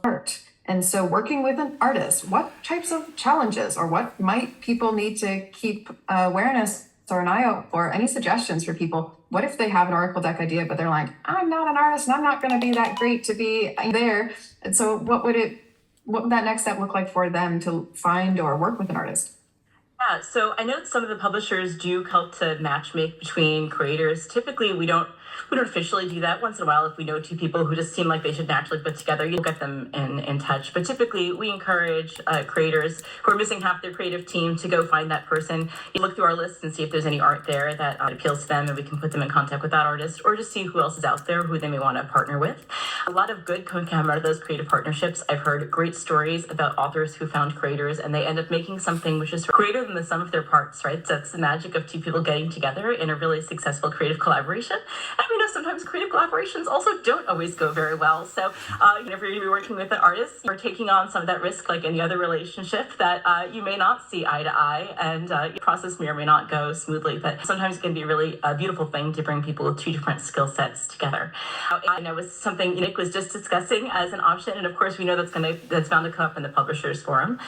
art. And so working with an artist, what types of challenges or what might people need to keep awareness or an eye out for? Any suggestions for people? What if they have an Oracle deck idea, but they're like, I'm not an artist and I'm not going to be that great to be there. And so what would that next step look like for them to find or work with an artist? Yeah, so I know some of the publishers do help to match make between creators. Typically, we don't officially do that. Once in a while, if we know two people who just seem like they should naturally put together, you'll get them in touch. But typically, we encourage creators who are missing half their creative team to go find that person. You look through our list and see if there's any art there that appeals to them, and we can put them in contact with that artist, or just see who else is out there who they may want to partner with. A lot of good can come out of those creative partnerships. I've heard great stories about authors who found creators and they end up making something which is greater than the sum of their parts, right? So that's the magic of two people getting together in a really successful creative collaboration. And we know sometimes creative collaborations also don't always go very well. So if you're working with an artist, you're taking on some of that risk like any other relationship that you may not see eye to eye, and your process may or may not go smoothly, but sometimes it can be a really beautiful thing to bring people with two different skill sets together. And it was something Nick was just discussing as an option, and of course we know that's bound to come up in the publishers forum.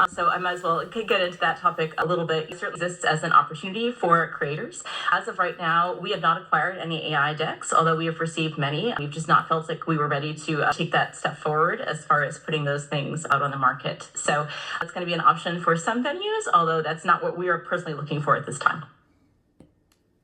So I might as well get into that topic a little bit. It certainly exists as an opportunity for creators. As of right now, we have not acquired any AI decks, although we have received many. We've just not felt like we were ready to take that step forward as far as putting those things out on the market. So it's going to be an option for some venues, although that's not what we are personally looking for at this time.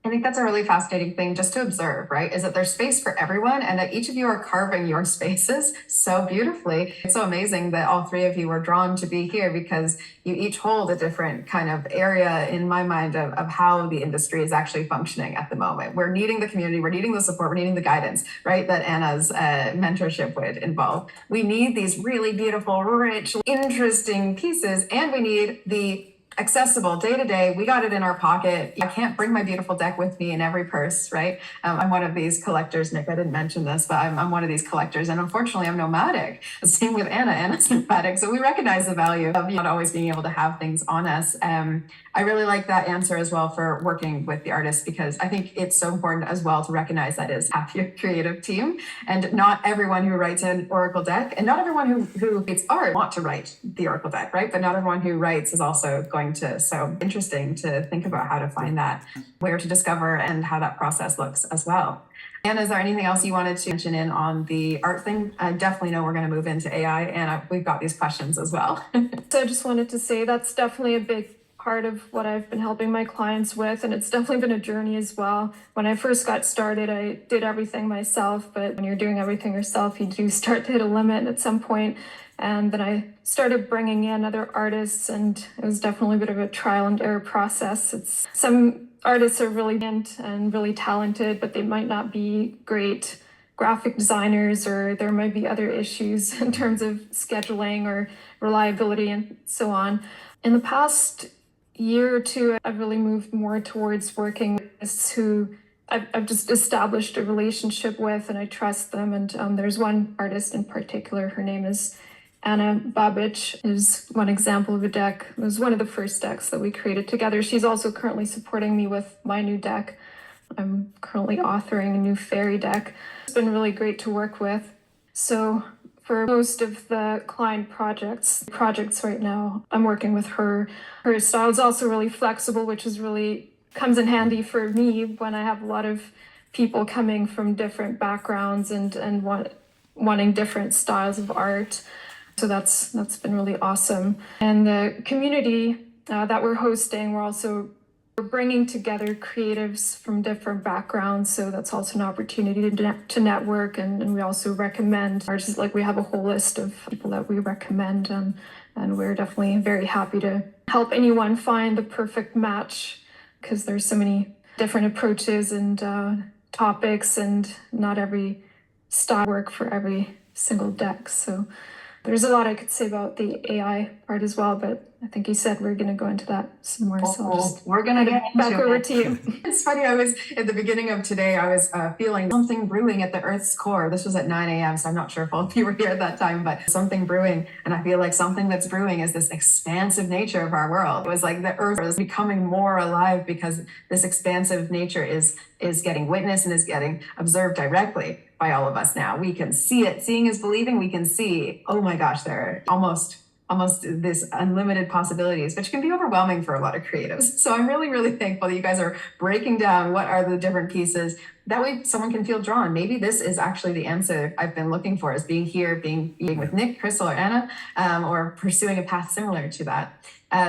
I think that's a really fascinating thing just to observe, right? Is that there's space for everyone and that each of you are carving your spaces so beautifully. It's so amazing that all three of you were drawn to be here because you each hold a different kind of area in my mind of how the industry is actually functioning at the moment. We're needing the community, we're needing the support, we're needing the guidance, right? That Anna's mentorship would involve. We need these really beautiful, rich, interesting pieces, and we need the accessible day to day. We got it in our pocket. I can't bring my beautiful deck with me in every purse, right? I'm one of these collectors, Nick. I didn't mention this, but I'm one of these collectors, and unfortunately, I'm nomadic. Same with Anna. Anna's nomadic, so we recognize the value of not always being able to have things on us. I really like that answer as well for working with the artist, because I think it's so important as well to recognize that is half your creative team, and not everyone who writes an Oracle deck, and not everyone who creates art want to write the Oracle deck, right? But not everyone who writes is also going to. So interesting to think about how to find that, where to discover, and how that process looks as well. Anna, is there anything else you wanted to mention in on the art thing? I definitely know we're going to move into AI, and we've got these questions as well. So I just wanted to say that's definitely a big part of what I've been helping my clients with, and it's definitely been a journey as well. When I first got started, I did everything myself, but when you're doing everything yourself, you do start to hit a limit at some point. And then I started bringing in other artists, and it was definitely a bit of a trial and error process. Some artists are really brilliant and really talented, but they might not be great graphic designers, or there might be other issues in terms of scheduling or reliability and so on. In the past year or two, I've really moved more towards working with artists who I've just established a relationship with, and I trust them. And there's one artist in particular, her name is Anna Babic, is one example of a deck. It was one of the first decks that we created together. She's also currently supporting me with my new deck. I'm currently authoring a new fairy deck. It's been really great to work with. So for most of the client projects right now, I'm working with her. Her style is also really flexible, which is really comes in handy for me when I have a lot of people coming from different backgrounds and wanting different styles of art. So that's been really awesome. And the community that we're hosting, we're bringing together creatives from different backgrounds. So that's also an opportunity to network. And we also recommend artists, like we have a whole list of people that we recommend. And we're definitely very happy to help anyone find the perfect match, because there's so many different approaches and topics, and not every style work for every single deck. So there's a lot I could say about the AI part as well, but I think you said we're going to go into that some more. So I'll just we're going to get back into over it. to you. It's funny, I was at the beginning of today, I was feeling something brewing at the Earth's core. This was at 9 a.m., so I'm not sure if all of you were here at that time, but something brewing. And I feel like something that's brewing is this expansive nature of our world. It was like the Earth is becoming more alive because this expansive nature is getting witnessed and is getting observed directly by all of us now. We can see it. Seeing is believing. We can see, oh my gosh, there are almost this unlimited possibilities, which can be overwhelming for a lot of creatives. So I'm really, really thankful that you guys are breaking down what are the different pieces. That way someone can feel drawn. Maybe this is actually the answer I've been looking for, is being here, being with Nick, Crystal, or Anna, or pursuing a path similar to that.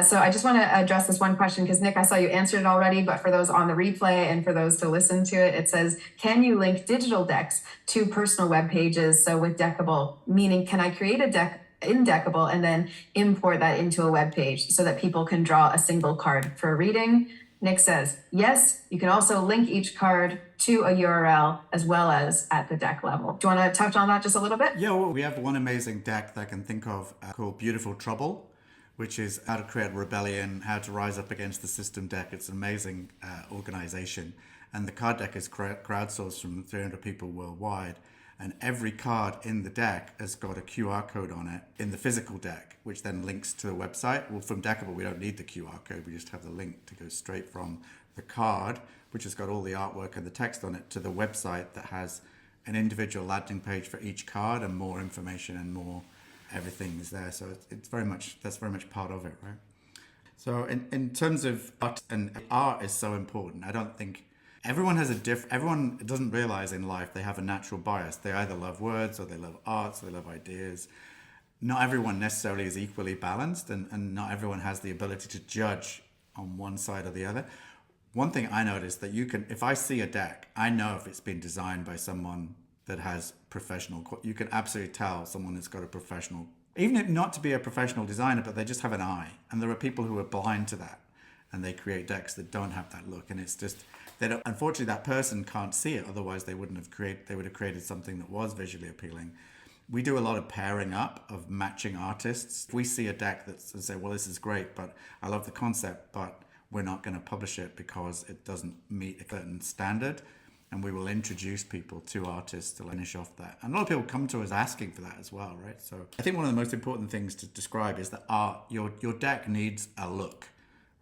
So I just want to address this one question because Nick, I saw you answered it already, but for those on the replay and for those to listen to it, it says, can you link digital decks to personal web pages? So with Deckable, meaning can I create a deck in Deckable and then import that into a web page so that people can draw a single card for a reading? Nick says, yes, you can also link each card to a URL as well as at the deck level. Do you want to touch on that just a little bit? Yeah, well, we have one amazing deck that I can think of called Beautiful Trouble, which is how to create rebellion, how to rise up against the system deck. It's an amazing organization. And the card deck is crowdsourced from 300 people worldwide. And every card in the deck has got a QR code on it in the physical deck, which then links to the website. Well, from Deckable, we don't need the QR code. We just have the link to go straight from the card, which has got all the artwork and the text on it, to the website that has an individual landing page for each card and more information and more everything is there. So it's very much, that's very much part of it, right? So in terms of art, and art is so important. I don't think everyone has everyone doesn't realize in life they have a natural bias. They either love words or they love arts or they love ideas. Not everyone necessarily is equally balanced, and not everyone has the ability to judge on one side or the other. One thing I noticed that you can, if I see a deck, I know if it's been designed by someone that has professional, you can absolutely tell someone that's got a professional, even if not to be a professional designer, but they just have an eye. And there are people who are blind to that and they create decks that don't have that look. And it's just, they don't, unfortunately that person can't see it. Otherwise they would have created something that was visually appealing. We do a lot of pairing up of matching artists. If we see a deck that's say, well, this is great, but I love the concept, but we're not going to publish it because it doesn't meet a certain standard, and we will introduce people to artists to finish off that. And a lot of people come to us asking for that as well, right? So I think one of the most important things to describe is that your deck needs a look,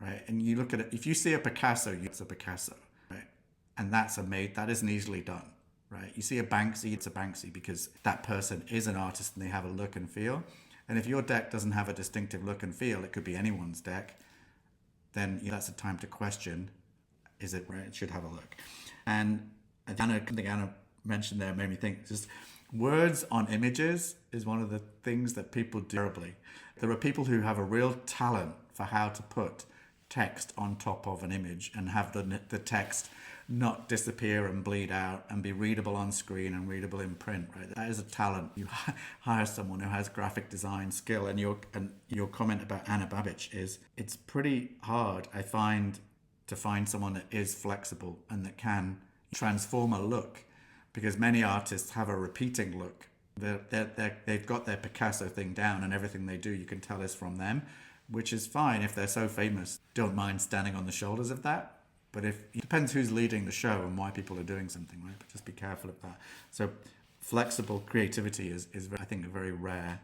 right? And you look at it, if you see a Picasso, it's a Picasso, right? And that isn't easily done, right? You see a Banksy, it's a Banksy because that person is an artist and they have a look and feel. And if your deck doesn't have a distinctive look and feel, it could be anyone's deck, then that's a time to question, is it right? It should have a look. And Anna mentioned there made me think, just words on images is one of the things that people do terribly. There are people who have a real talent for how to put text on top of an image and have the text not disappear and bleed out and be readable on screen and readable in print, right? That is a talent. You hire someone who has graphic design skill, and your comment about Anna Babbage is, it's pretty hard, I find, to find someone that is flexible and that can transform a look, because many artists have a repeating look. They've got their Picasso thing down, and everything they do you can tell is from them, which is fine if they're so famous. Don't mind standing on the shoulders of that. But it depends who's leading the show and why people are doing something, right? But just be careful of that. So flexible creativity is I think, a very rare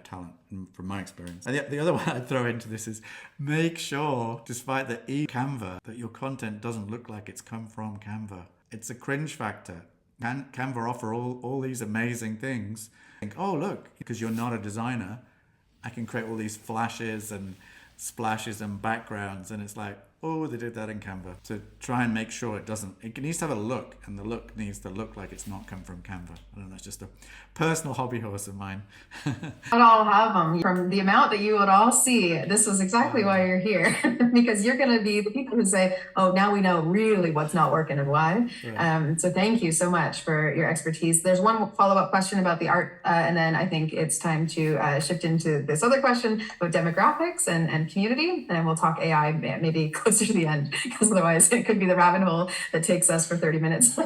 talent from my experience. And the other one I'd throw into this is, make sure, despite the Canva, that your content doesn't look like it's come from Canva. It's a cringe factor. Canva offer all these amazing things. Think, oh look, because you're not a designer, I can create all these flashes and splashes and backgrounds, and it's like, oh, they did that in Canva. To try and make sure it needs to have a look, and the look needs to look like it's not come from Canva. I don't know, it's just a personal hobby horse of mine. I'd all have them. From the amount that you would all see, this is exactly why you're here, because you're going to be the people who say, oh, now we know really what's not working and why. Right. So thank you so much for your expertise. There's one follow-up question about the art, and then I think it's time to shift into this other question about demographics and community, and we'll talk AI maybe closer to the end, because otherwise it could be the rabbit hole that takes us for 30 minutes.